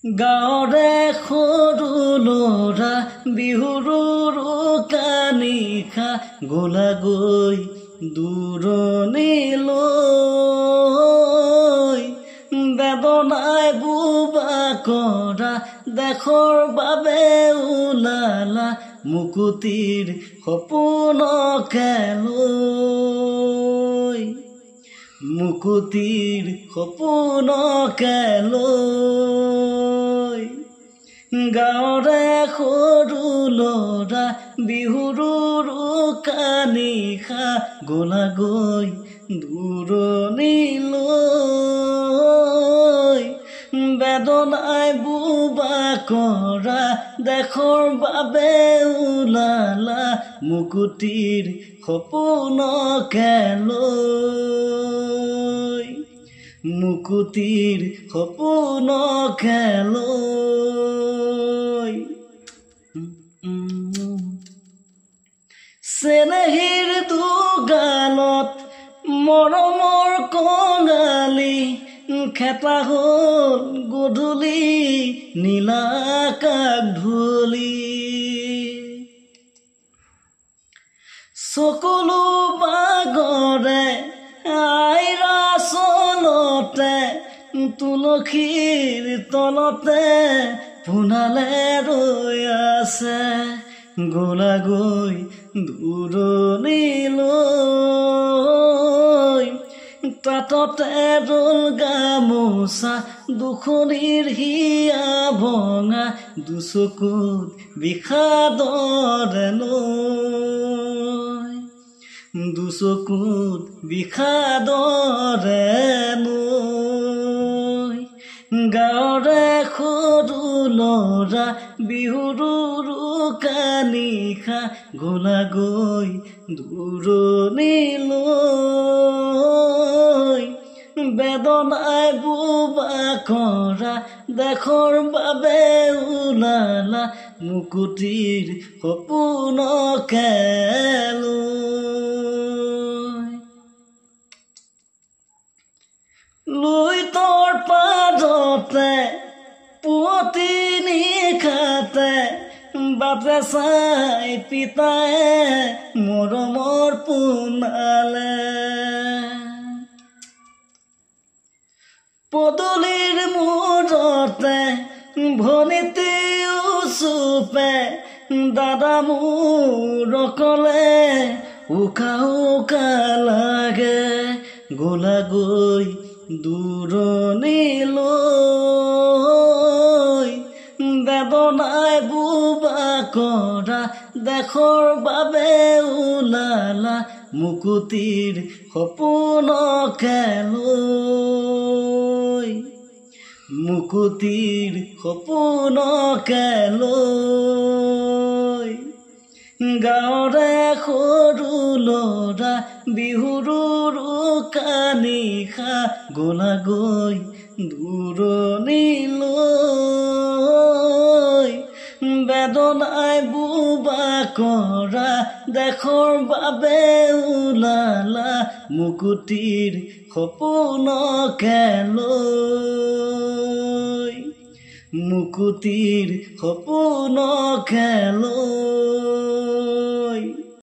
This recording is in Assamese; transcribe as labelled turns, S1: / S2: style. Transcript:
S1: গাঁৱৰে সৰু ল'ৰা বিহুৰ কানিশা গলাগৈ দূৰণিলৈ বেদনাই বুবা কৰা দেশৰ বাবে ওলালা মুকুতিৰ সপোনকে লৈ মুকুতিৰ সপোনকে লৈ গাঁৱৰে সৰু ল'ৰা বিহুৰ কানিশা গলাগৈ দূৰণিলৈ বেদনাই বুবা কৰা দেশৰ বাবে ওলালা মুকুতিৰ সপোনকে লৈ মুকুতিৰ সপোনকে লৈ চেনেহীৰ দুগালত মৰমৰ কঙালী খেতা হ'ল গধূলি নীলা আকাশ ঢলি চকুলো বাগৰে আইৰা চলতে তুলসীৰ তলতে পোনালে ৰৈ আছে গলাগৈ দূৰণিলৈ তাততে ৰল গামোচা দুখনিৰ হিয়া ভঙা দুচকুত বিষাদৰে নৈ দুচকুত বিষাদৰে নৈ গাঁৱৰে সৰু ল'ৰা বিহুৰ কানিশা গলাগৈ দূৰণিলৈ বেদনাই বুবা কৰা দেশৰ বাবে ওলালা মুকুতিৰ সপোনকে লৈ তোৰ পাদতে পুৱতি নিশাতে বাটে চাই পিতাই মৰমৰ পোনালে পদূলিৰ মূৰতে ভনীতি উচুপে দাদা মোৰ অকলে উকা উকা লাগে গলাগৈ দূৰণিলৈ বেদনাই বুবা কৰা দেশৰ বাবে ওলালা মুকুতিৰ সপোনকে লৈ মুকুতিৰ সপোনকে লৈ গাঁৱৰে সৰু ল'ৰা বিহুৰ কানিশা গলাগৈ দূৰণিলৈ বেদনাই বুবা কৰা দেশৰ বাবে ওলালা মুকুতিৰ সপোনকে লৈ মুকুতিৰ সপোনকে লৈ